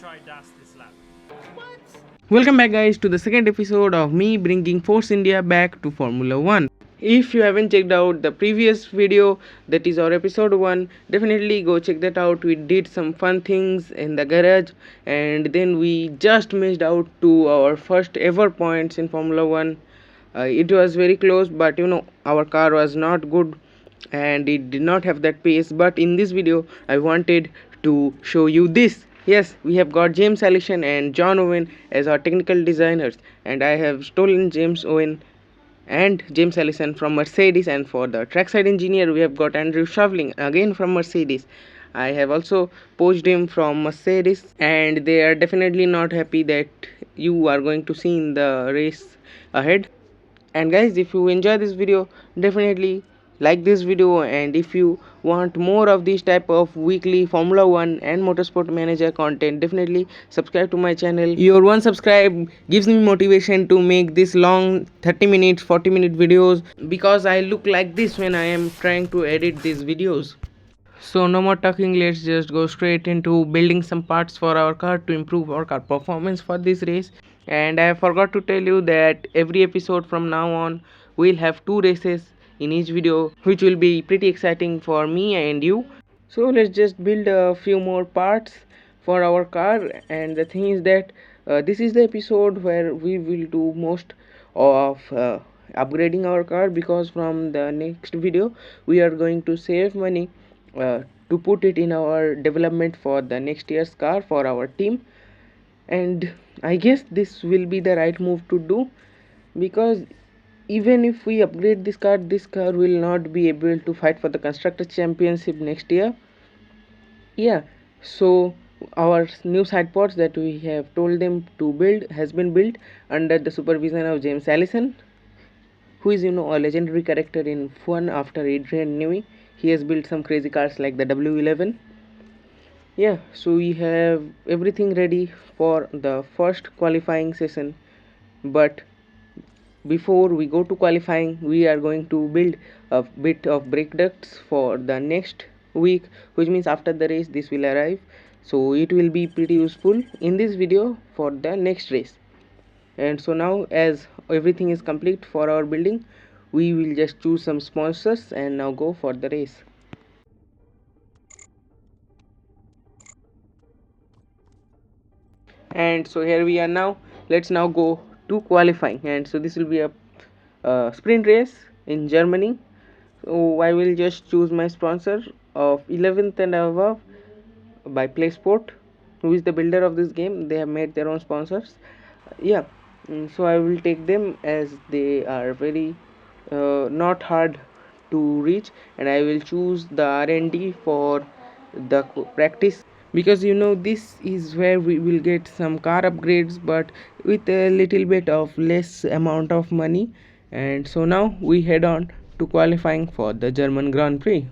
try DAS this lap. Welcome back guys to the second episode of me bringing Force India back to Formula 1. If you haven't checked out the previous video, that is our episode 1, definitely go check that out. We did some fun things in the garage and then we just missed out to our first ever points in Formula 1. It was very close, but our car was not good and it did not have that pace. But in this video I wanted to show you this. Yes, we have got James Allison and John Owen as our technical designers, and I have stolen James Owen and James Allison from Mercedes, and for the trackside engineer we have got Andrew Shovlin again from Mercedes. I have also poached him from Mercedes, and they are definitely not happy that you are going to see in the race ahead. And guys, if you enjoy this video, definitely like this video, and if you want more of this type of weekly Formula 1 and Motorsport Manager content, definitely subscribe to my channel. Your one subscribe gives me motivation to make this long 30 minutes 40-minute videos, because I look like this when I am trying to edit these videos. So no more talking, let's just go straight into building some parts for our car to improve our car performance for this race. And I forgot to tell you that every episode from now on we'll have 2 races in each video, which will be pretty exciting for me and you. So let's just build a few more parts for our car. And the thing is that this is the episode where we will do most of upgrading our car, because from the next video we are going to save money to put it in our development for the next year's car for our team. And I guess this will be the right move to do, because even if we upgrade this car will not be able to fight for the constructor championship next year. Yeah, so our new side pods that we have told them to build has been built under the supervision of James Allison, who is a legendary character in F1 after Adrian Newey. He has built some crazy cars like the W11. Yeah, so we have everything ready for the first qualifying session. But before we go to qualifying, we are going to build a bit of brake ducts for the next week, which means after the race this will arrive, so it will be pretty useful in this video for the next race. And so now, as everything is complete for our building, we will just choose some sponsors and now go for the race. And so here we are now. Let's now go to qualifying. And so this will be a sprint race in Germany. So I will just choose my sponsor of 11th and above by PlaySport, who is the builder of this game. They have made their own sponsors. Yeah, so I will take them as they are very not hard to reach, and I will choose the R&D for the practice, because this is where we will get some car upgrades but with a little bit of less amount of money. And so now we head on to qualifying for the German Grand Prix.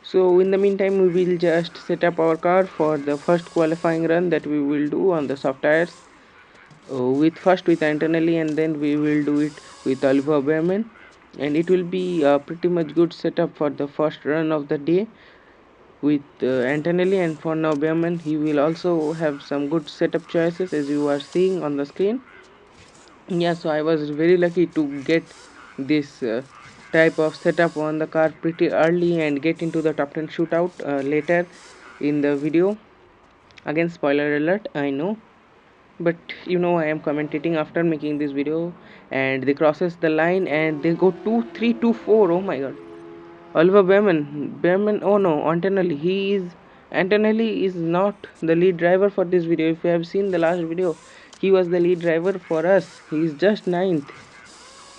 So in the meantime we will just set up our car for the first qualifying run that we will do on the soft tires, with internally, and then we will do it with Oliver Behrman, and it will be a pretty much good setup for the first run of the day with Antonelli. And for now Behrman, he will also have some good setup choices as you are seeing on the screen. Yeah, so I was very lucky to get this type of setup on the car pretty early and get into the top 10 shootout later in the video. Again, spoiler alert, I know, but I am commentating after making this video, and they crosses the line and they go 2-3-2-4. Oh my god, Oliver Behrman, oh no, Antonelli is not the lead driver for this video. If you have seen the last video, he was the lead driver for us. He is just 9th.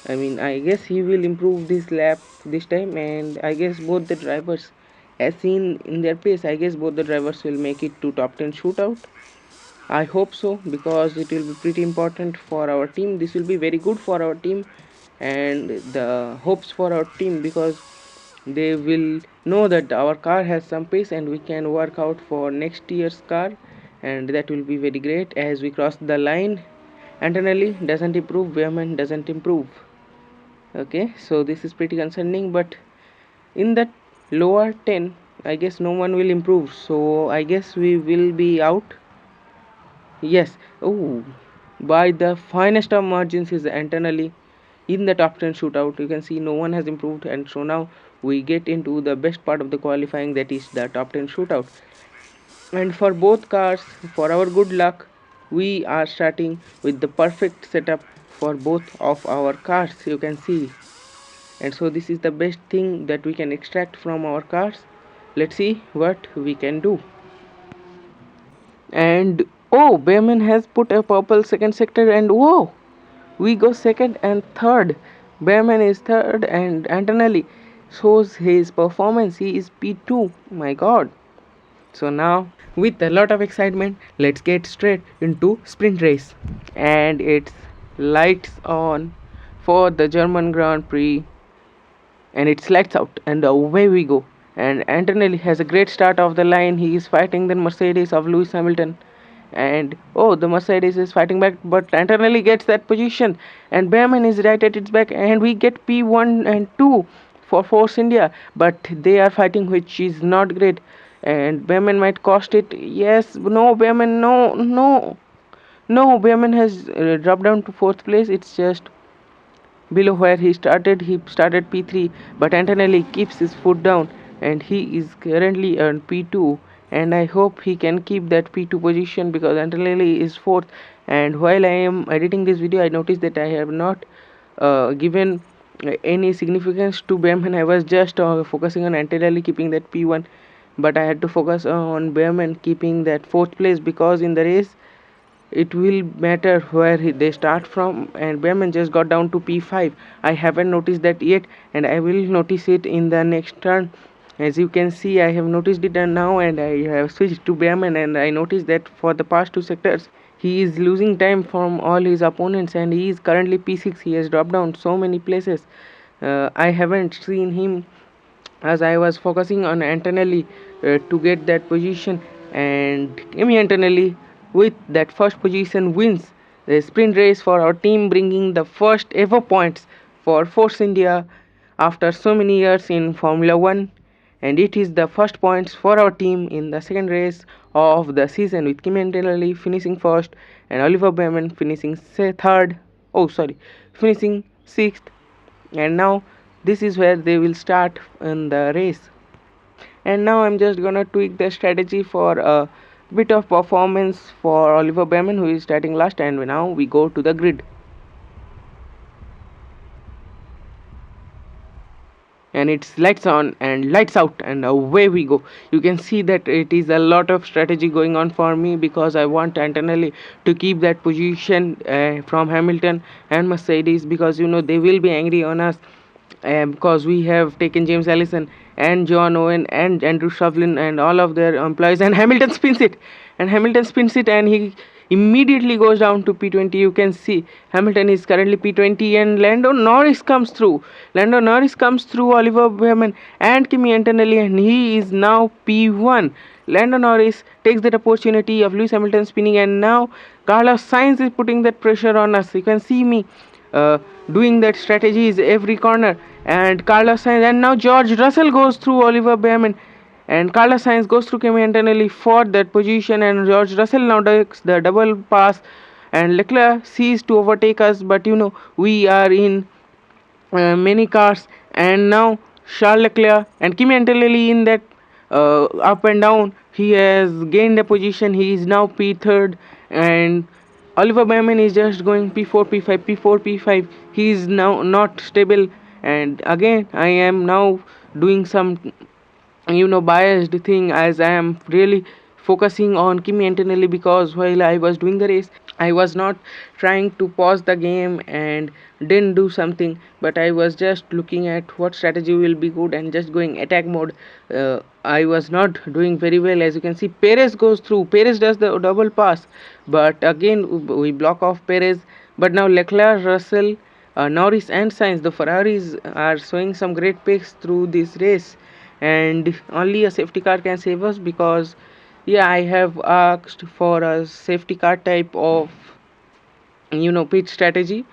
I mean, I guess he will improve this lap this time, and I guess both the drivers, as seen in their pace, I guess both the drivers will make it to top 10 shootout. I hope so, because it will be pretty important for our team. This will be very good for our team and the hopes for our team, because they will know that our car has some pace and we can work out for next year's car, and that will be very great. As we cross the line, Antonelli doesn't improve, Behrman doesn't improve. Okay, so this is pretty concerning, but in that lower 10 I guess no one will improve, so I guess we will be out. Yes. Oh, by the finest of margins is internally in the top 10 shootout. You can see no one has improved, and so now we get into the best part of the qualifying, that is the top 10 shootout. And for both cars, for our good luck, we are starting with the perfect setup for both of our cars, you can see. And so this is the best thing that we can extract from our cars. Let's see what we can do. And oh, Bayman has put a purple second sector, and whoa, we go second and third. Bayman is third, and Antonelli shows his performance. He is P2. My god. So now, with a lot of excitement, let's get straight into sprint race. And it's lights on for the German Grand Prix, and it's lights out, and away we go. And Antonelli has a great start of the line. He is fighting the Mercedes of Lewis Hamilton, and oh, the Mercedes is fighting back, but Antonelli gets that position, and Behrman is right at its back, and we get P1 and 2 for Force India, but they are fighting, which is not great, and Behrman might cost it. Yes, no, Behrman, no, no, no, Behrman has dropped down to fourth place. It's just below where he started. He started P3, but Antonelli keeps his foot down, and he is currently on P2, and I hope he can keep that P2 position because Antonelli is fourth. And while I am editing this video, I noticed that I have not given any significance to Behrman. I was just focusing on Antonelli keeping that P1, but I had to focus on Behrman keeping that fourth place because in the race it will matter where they start from, and Behrman just got down to P5. I haven't noticed that yet, and I will notice it in the next turn. As you can see, I have noticed it now, and I have switched to Behrman, and I noticed that for the past two sectors he is losing time from all his opponents, and he is currently P6. He has dropped down so many places. I haven't seen him as I was focusing on Antonelli to get that position, and Kimi Antonelli with that first position wins the sprint race for our team, bringing the first ever points for Force India after so many years in Formula 1, and it is the first points for our team in the second race of the season, with Kimi Antonelli finishing first and Oliver Behrman finishing third. Oh, sorry, finishing sixth. And now this is where they will start in the race. And now I'm just gonna tweak the strategy for a bit of performance for Oliver Behrman, who is starting last, and now we go to the grid. And it's lights on and lights out, and away we go. You can see that it is a lot of strategy going on for me because I want Antonelli to keep that position from Hamilton and Mercedes, because you know they will be angry on us because we have taken James Allison and John Owen and Andrew Shovlin and all of their employees, and Hamilton spins it, and he immediately goes down to P20. You can see Hamilton is currently P20, and Lando Norris comes through Oliver Behrman and Kimi Antonelli, and he is now P1. Lando Norris takes that opportunity of Lewis Hamilton spinning, and now Carlos Sainz is putting that pressure on us. You can see me doing that strategies every corner, and Carlos Sainz, and now George Russell goes through Oliver Behrman, and Carlos Sainz goes through Kimi Antonelli for that position, and George Russell now does the double pass, and Leclerc sees to overtake us, but you know we are in many cars, and now Charles Leclerc and Kimi Antonelli in that up and down. He has gained a position. He is now P3rd, and Oliver Behrman is just going P4, P5, P4, P5. He is now not stable, and again I am now doing some biased thing, as I am really focusing on Kimi Antonelli, because while I was doing the race I was not trying to pause the game and didn't do something, but I was just looking at what strategy will be good and just going attack mode. I was not doing very well. As you can see, Perez goes through. Perez does the double pass, but again we block off Perez. But now Leclerc, Russell, Norris and Sainz, the Ferraris, are showing some great pace through this race, and only a safety car can save us, because yeah, I have asked for a safety car type of pit strategy.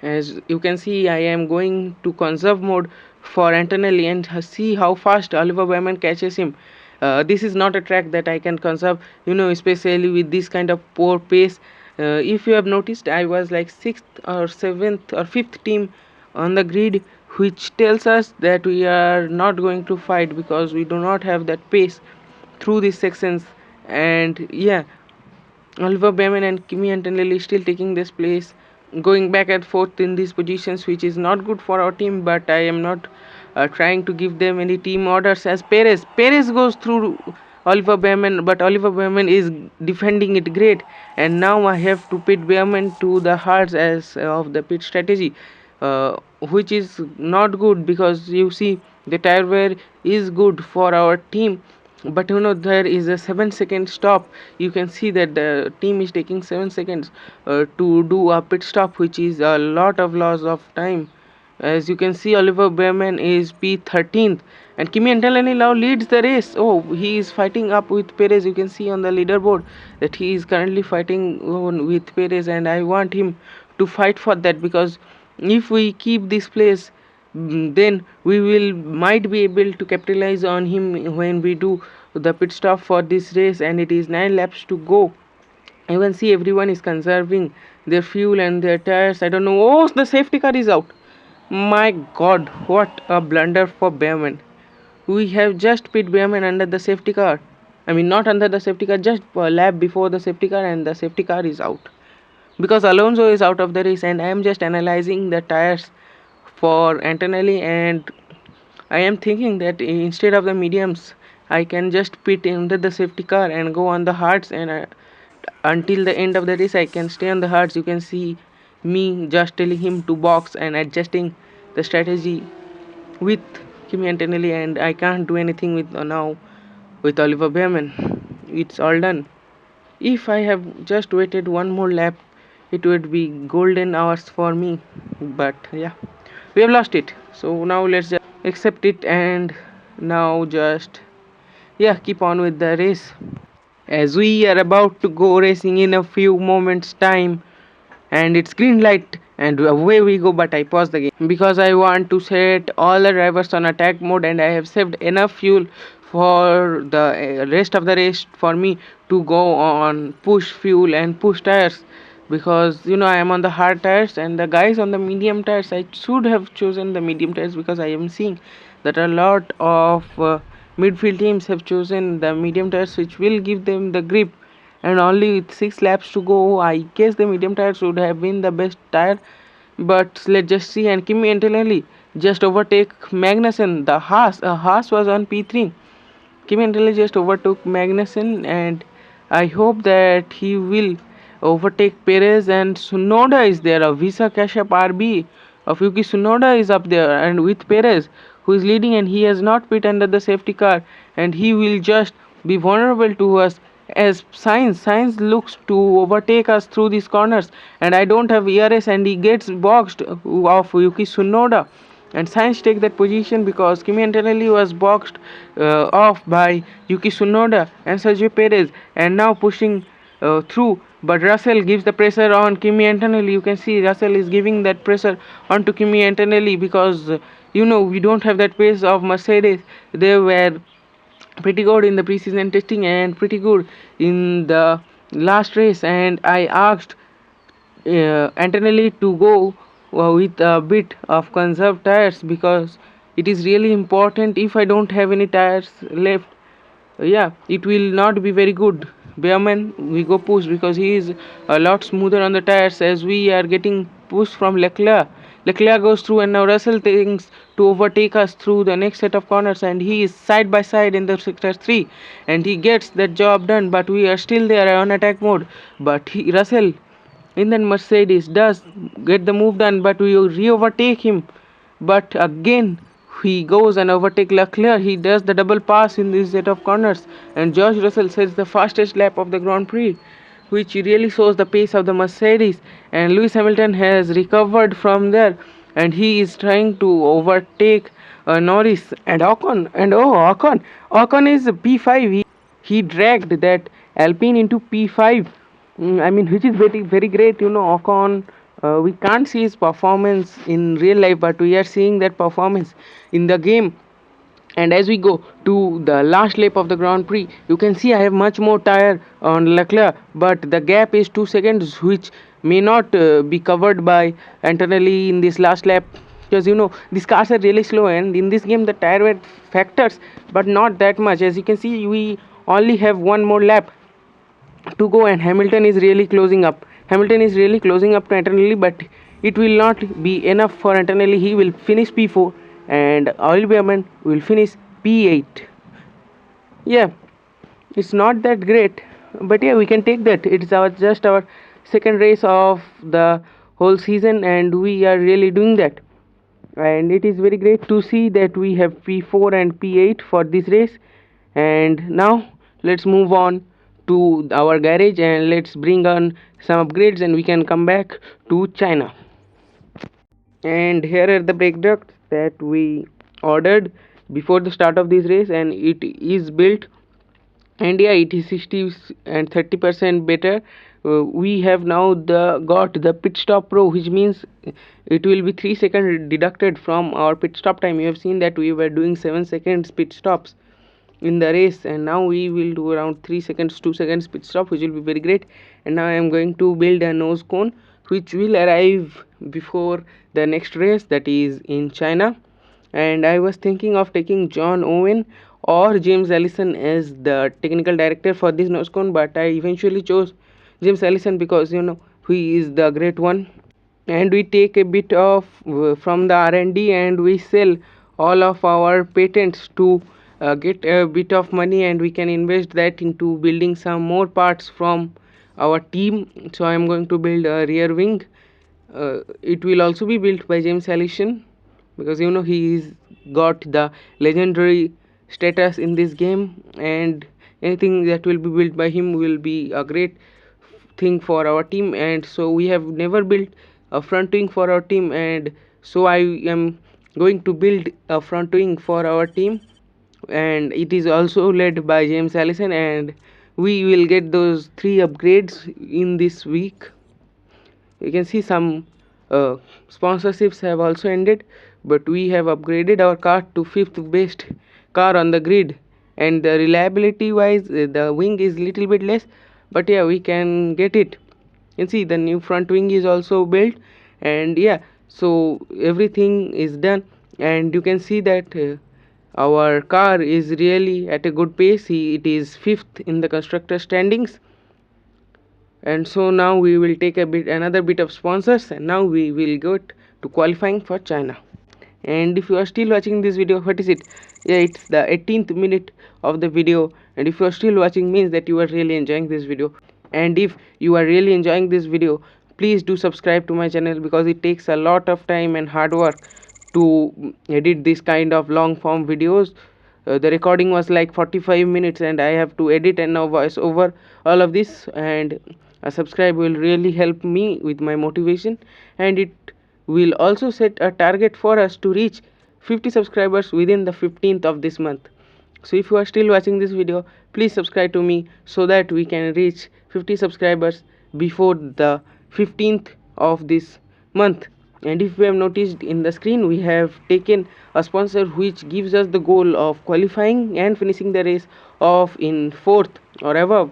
As you can see, I am going to conserve mode for Antonelli, and see how fast Oliver Behrman catches him. This is not a track that I can conserve, especially with this kind of poor pace. If you have noticed, I was like 6th or 7th or 5th team on the grid, which tells us that we are not going to fight because we do not have that pace through these sections. And yeah, Oliver Behrman and Kimi Antonelli still taking this place, going back and forth in these positions, which is not good for our team. But I am not trying to give them any team orders. As Perez goes through Oliver Behrman, but Oliver Behrman is defending it great. And now I have to pit Behrman to the hearts as of the pit strategy, which is not good because you see the tire wear is good for our team, but there is a 7-second stop. You can see that the team is taking 7 seconds to do a pit stop, which is a lot of loss of time. As you can see, Oliver Behrman is P13th and Kimi Antonelli now leads the race. Oh, he is fighting up with Perez. You can see on the leaderboard that he is currently fighting with Perez, and I want him to fight for that, because if we keep this place, then we will might be able to capitalize on him when we do the pit stop for this race. And it is 9 laps to go. You can see everyone is conserving their fuel and their tires. I don't know. Oh, the safety car is out. My god, what a blunder for Behrman. We have just pit Behrman under the safety car. I mean, not under the safety car, just a lap before the safety car, and the safety car is out because Alonso is out of the race. And I am just analyzing the tires for Antonelli, and I am thinking that instead of the mediums, I can just pit under the safety car and go on the hards, and until the end of the race I can stay on the hards. You can see me just telling him to box and adjusting the strategy with Kimi Antonelli, and I can't do anything with now with Oliver Behrman. It's all done. If I have just waited one more lap, it would be golden hours for me. But yeah, we have lost it. So now let's just accept it, and now just keep on with the race. As we are about to go racing in a few moments time, and it's green light and away we go. But I pause the game because I want to set all the drivers on attack mode, and I have saved enough fuel for the rest of the race for me to go on push fuel and push tires, because I am on the hard tires and the guys on the medium tires. I should have chosen the medium tires because I am seeing that a lot of midfield teams have chosen the medium tires, which will give them the grip. And only with 6 laps to go, I guess the medium tires would have been the best tire. But let's just see. And Kimi Antonelli just overtake Magnussen. The Haas was on P3. Kimi Antonelli just overtook Magnussen, and I hope that he will overtake Perez. And Tsunoda is there. A Visa Cash App RB of Yuki Tsunoda is up there, and with Perez, who is leading, and he has not pit under the safety car, and he will just be vulnerable to us. As Sainz looks to overtake us through these corners, and I don't have ERS, and he gets boxed off Yuki Tsunoda, and Sainz take that position because Kimi Antonelli was boxed off by Yuki Tsunoda and Sergio Perez, and now pushing through. But Russell gives the pressure on Kimi Antonelli. You can see Russell is giving that pressure onto Kimi Antonelli because we don't have that pace of Mercedes. They were pretty good in the preseason testing and pretty good in the last race, and I asked Antonelli to go with a bit of conserved tires because it is really important. If I don't have any tires left, it will not be very good. Behrman, we go push because he is a lot smoother on the tires, as we are getting pushed from Leclerc. Leclerc goes through, and now Russell thinks to overtake us through the next set of corners, and he is side by side in the sector 3, and he gets that job done. But we are still there on attack mode. But Russell in that Mercedes does get the move done, but we re-overtake him. But again he goes and overtake Leclerc. He does the double pass in this set of corners, and George Russell sets the fastest lap of the Grand Prix, which really shows the pace of the Mercedes. And Lewis Hamilton has recovered from there, and he is trying to overtake Norris and Ocon. And Ocon is P5. He dragged that Alpine into P5. Which is very, very great. Ocon, we can't see his performance in real life, but we are seeing that performance in the game. And as we go to the last lap of the Grand Prix, you can see I have much more tire on Leclerc, but the gap is 2 seconds, which may not be covered by internally in this last lap, because these cars are really slow, and in this game the tire wear factors, but not that much. As you can see, we only have one more lap to go, and Hamilton is really closing up to internally, but it will not be enough for internally. He will finish P4 and Oil Behrman will finish P8. Yeah, it's not that great, but yeah, we can take that. It's our second race of the whole season, and we are really doing that. And it is very great to see that we have P4 and P8 for this race. And now let's move on to our garage and let's bring on some upgrades, and we can come back to China. And here are the brake ducts that we ordered before the start of this race, and it is built. And yeah, it is 60 and 30% better. We have now got the pit stop pro, which means it will be 3 seconds deducted from our pit stop time. You have seen that we were doing 7 seconds pit stops in the race, and now we will do around 3 seconds 2 seconds pit stop, which will be very great. And now I am going to build a nose cone which will arrive before the next race, that is in China. And I was thinking of taking John Owen or James Allison as the technical director for this nose cone, but I eventually chose James Allison because he is the great one. And we take a bit of from the R&D, and we sell all of our patents to get a bit of money, and we can invest that into building some more parts from our team. So I am going to build a rear wing. It will also be built by James Allison, because he's got the legendary status in this game, and anything that will be built by him will be a great thing for our team. And so we have never built a front wing for our team, and so I am going to build a front wing for our team, and it is also led by James Allison, and we will get those 3 upgrades in this week. You can see some sponsorships have also ended, but we have upgraded our car to 5th best car on the grid. And the reliability wise, the wing is little bit less, but yeah, we can get it. You can see the new front wing is also built, and yeah, so everything is done. And you can see that our car is really at a good pace. It is 5th in the constructor standings. And so now we will take another bit of sponsors, and now we will go to qualifying for China. And if you are still watching this video, what is it? Yeah, it's the 18th minute of the video, and if you are still watching, means that you are really enjoying this video. And if you are really enjoying this video, please do subscribe to my channel, because it takes a lot of time and hard work to edit this kind of long form videos. The recording was like 45 minutes, and I have to edit and now voice over all of this. And a subscribe will really help me with my motivation, and it will also set a target for us to reach 50 subscribers within the 15th of this month. So if you are still watching this video, please subscribe to me so that we can reach 50 subscribers before the 15th of this month. And if we have noticed in the screen, we have taken a sponsor which gives us the goal of qualifying and finishing the race off in 4th or above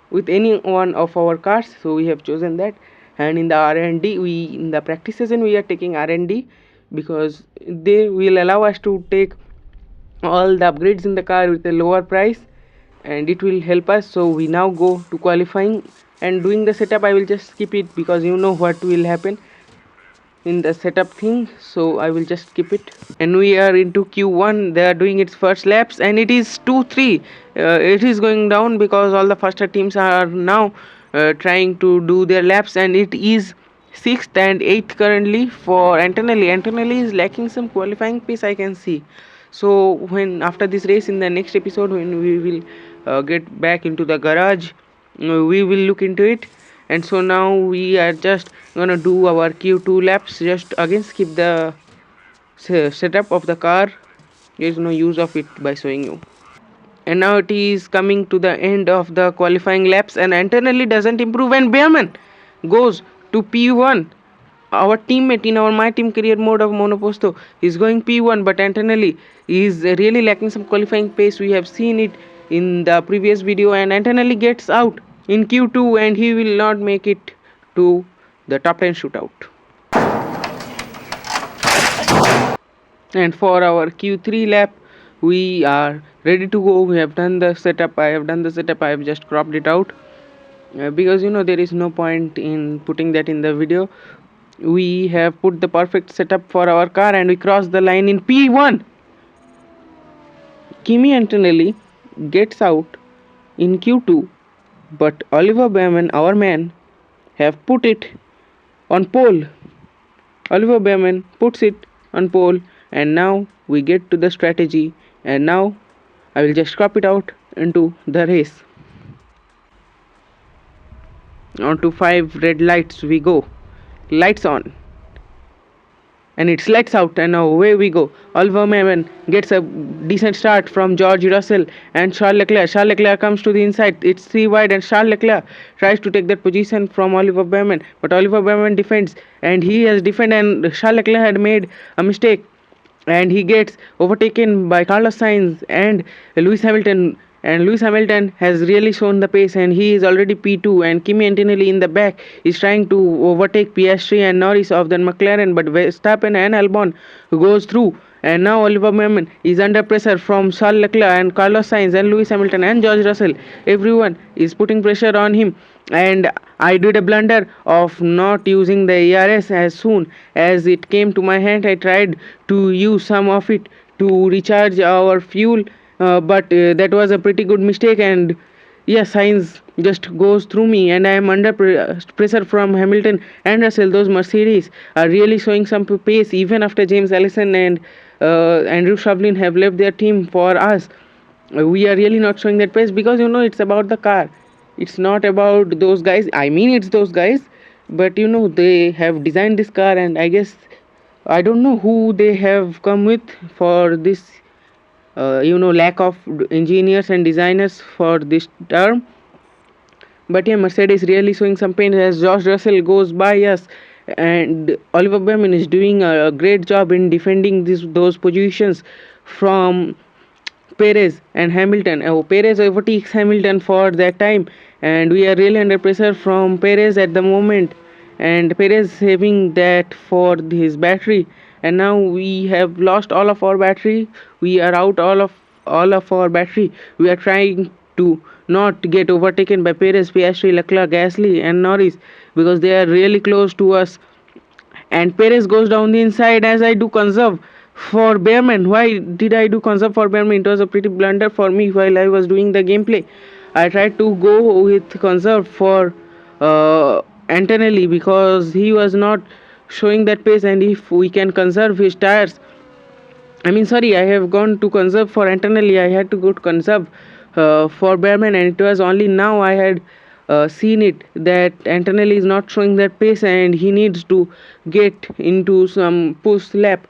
with any one of our cars. So we have chosen that. And in the R&D, in the practice session we are taking R&D, because they will allow us to take all the upgrades in the car with a lower price, and it will help us. So we now go to qualifying, and doing the setup I will just skip it, because you know what will happen in the setup thing, so I will just skip it. And we are into Q1. They are doing its first laps, and it is 2-3. It is going down because all the faster teams are now trying to do their laps, and it is 6th and 8th currently for Antonelli. Antonelli is lacking some qualifying pace, I can see. So when after this race, in the next episode, when we will get back into the garage, we will look into it. And so now we are just gonna do our Q2 laps. Just again skip the setup of the car. There is no use of it by showing you. And now it is coming to the end of the qualifying laps, and Antonelli doesn't improve, and Behrman goes to P1. our teammate in our my team career mode of monoposto is going P1, but Antonelli is really lacking some qualifying pace. We have seen it in the previous video, and Antonelli gets out in Q2 and he will not make it to the top 10 shootout. And for our Q3 lap, we are ready to go. We have done the setup. I have done the setup. I have just cropped it out because there is no point in putting that in the video. We have put the perfect setup for our car and we cross the line in P1. Kimi Antonelli gets out in Q2, but Oliver Behrman, our man, have put it on pole. Oliver Behrman puts it on pole, and now we get to the strategy, and now I will just crop it out into the race. On to 5 red lights we go. Lights on. And it's lights out, and now away we go. Oliver Behrman gets a decent start from George Russell and Charles Leclerc. Charles Leclerc comes to the inside. It's 3 wide, and Charles Leclerc tries to take that position from Oliver Behrman. But Oliver Behrman defends, and he has defended, and Charles Leclerc had made a mistake. And he gets overtaken by Carlos Sainz and Lewis Hamilton. And Lewis Hamilton has really shown the pace, and he is already P2. And Kimi Antonelli in the back is trying to overtake Piastri and Norris of the McLaren, but Verstappen and Albon goes through. And now Oliver Behrman is under pressure from Charles Leclerc and Carlos Sainz and Lewis Hamilton and George Russell. Everyone is putting pressure on him. And I did a blunder of not using the ERS as soon as it came to my hand. I tried to use some of it to recharge our fuel, but that was a pretty good mistake, and yes, Sainz just goes through me, and I am under pressure from Hamilton and Russell. Those Mercedes are really showing some pace even after James Allison and Andrew Shovlin have left their team for us. We are really not showing that pace because it's about the car. It's not about those guys. I mean, it's those guys, but they have designed this car, and I guess I don't know who they have come with for this lack of engineers and designers for this term. But yeah, Mercedes really showing some pain as George Russell goes by us, and Oliver Behrman is doing a great job in defending those positions from Perez and Hamilton. Perez overtakes Hamilton for that time, and we are really under pressure from Perez at the moment, and Perez having that for his battery, and now we have lost all of our battery. We are out all of our battery. We are trying to not get overtaken by Perez, Piastri, Leclerc, Gasly and Norris because they are really close to us. And Perez goes down the inside as I do conserve for Behrman. Why did I do conserve for Behrman? It was a pretty blunder for me while I was doing the gameplay. I tried to go with conserve for Antonelli because he was not showing that pace, and if we can conserve his tires, I have gone to conserve for Antonelli. I had to go to conserve for Behrman, and it was only now I had seen it that Antonelli is not showing that pace, and he needs to get into some push lap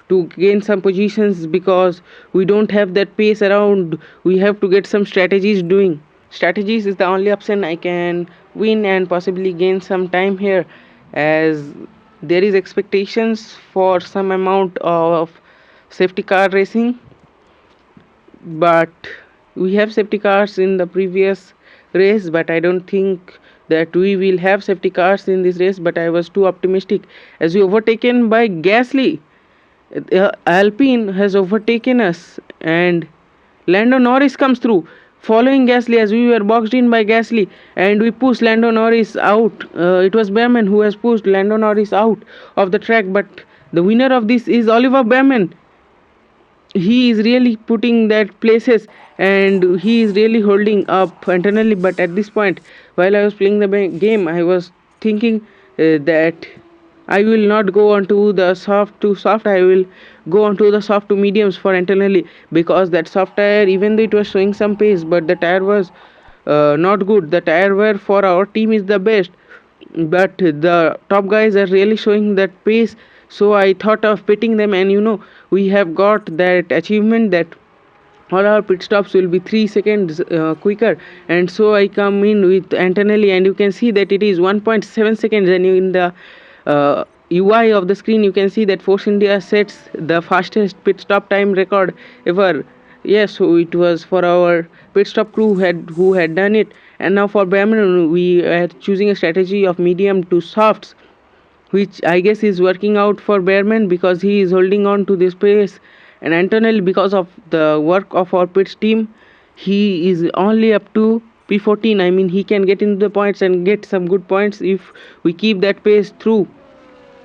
to gain some positions because we don't have that pace around. We have to get some strategies doing. Strategies is the only option I can win and possibly gain some time here, as there is expectations for some amount of safety car racing, but we have safety cars in the previous race, but I don't think that we will have safety cars in this race. But I was too optimistic as we overtaken by Gasly. Alpine has overtaken us, and Lando Norris comes through following Gasly as we were boxed in by Gasly, and we pushed Lando Norris out. It was Behrman who has pushed Lando Norris out of the track, but the winner of this is Oliver Behrman. He is really putting that places, and he is really holding up internally. But at this point, while I was playing the game, I was thinking that I will not go onto the soft to soft. I will go onto the soft to mediums for internally, because that soft tire, even though it was showing some pace, but the tire was not good. The tire wear for our team is the best, but the top guys are really showing that pace. So I thought of pitting them, and we have got that achievement that all our pit stops will be 3 seconds quicker, and so I come in with Antonelli, and you can see that it is 1.7 seconds, and in the UI of the screen, you can see that Force India sets the fastest pit stop time record ever. Yes, so it was for our pit stop crew who had done it. And now for Berman, we are choosing a strategy of medium to softs, which I guess is working out for Behrman because he is holding on to this pace. And Antonelli, because of the work of our pits team, he is only up to P14. I mean, he can get into the points and get some good points if we keep that pace through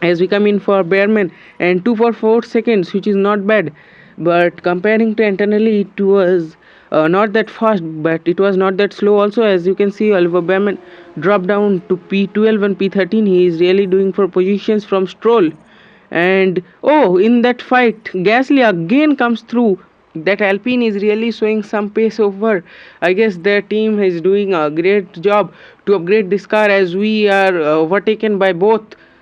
as we come in for Behrman. And 2 for 4 seconds, which is not bad, but comparing to internally, it was not that fast, but it was not that slow also. As you can see, Oliver Behrman dropped down to P12 and P13. He is really doing for positions from Stroll. And oh, in that fight, Gasly again comes through. That Alpine is really showing some pace over. I guess their team is doing a great job to upgrade this car, as we are overtaken by both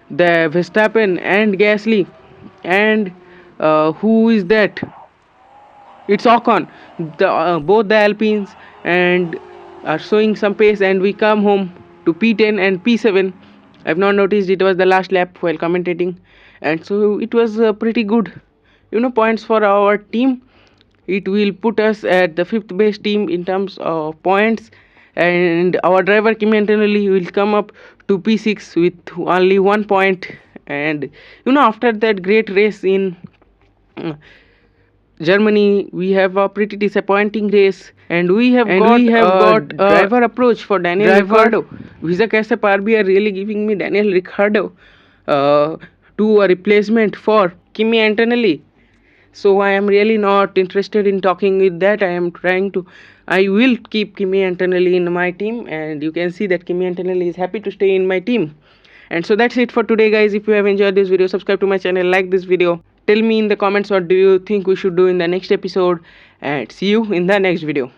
the Verstappen and Gasly. And who is that? It's Ocon. Both the Alpines and are showing some pace, and we come home to P10 and P7. I've not noticed it was the last lap while commentating, and so it was pretty good. Points for our team. It will put us at the fifth best team in terms of points, and our driver Kimi Antonelli will come up to P6 with only 1 point. And after that great race in Germany, we have a pretty disappointing race, and we have got a driver approach for Daniel Ricciardo. Visa कैसे पार भी are really giving me Daniel Ricciardo to a replacement for Kimi Antonelli. So I am really not interested in talking with that. I will keep Kimi Antonelli in my team, and you can see that Kimi Antonelli is happy to stay in my team. And so that's it for today, guys. If you have enjoyed this video, subscribe to my channel, like this video, tell me in the comments what do you think we should do in the next episode, and see you in the next video.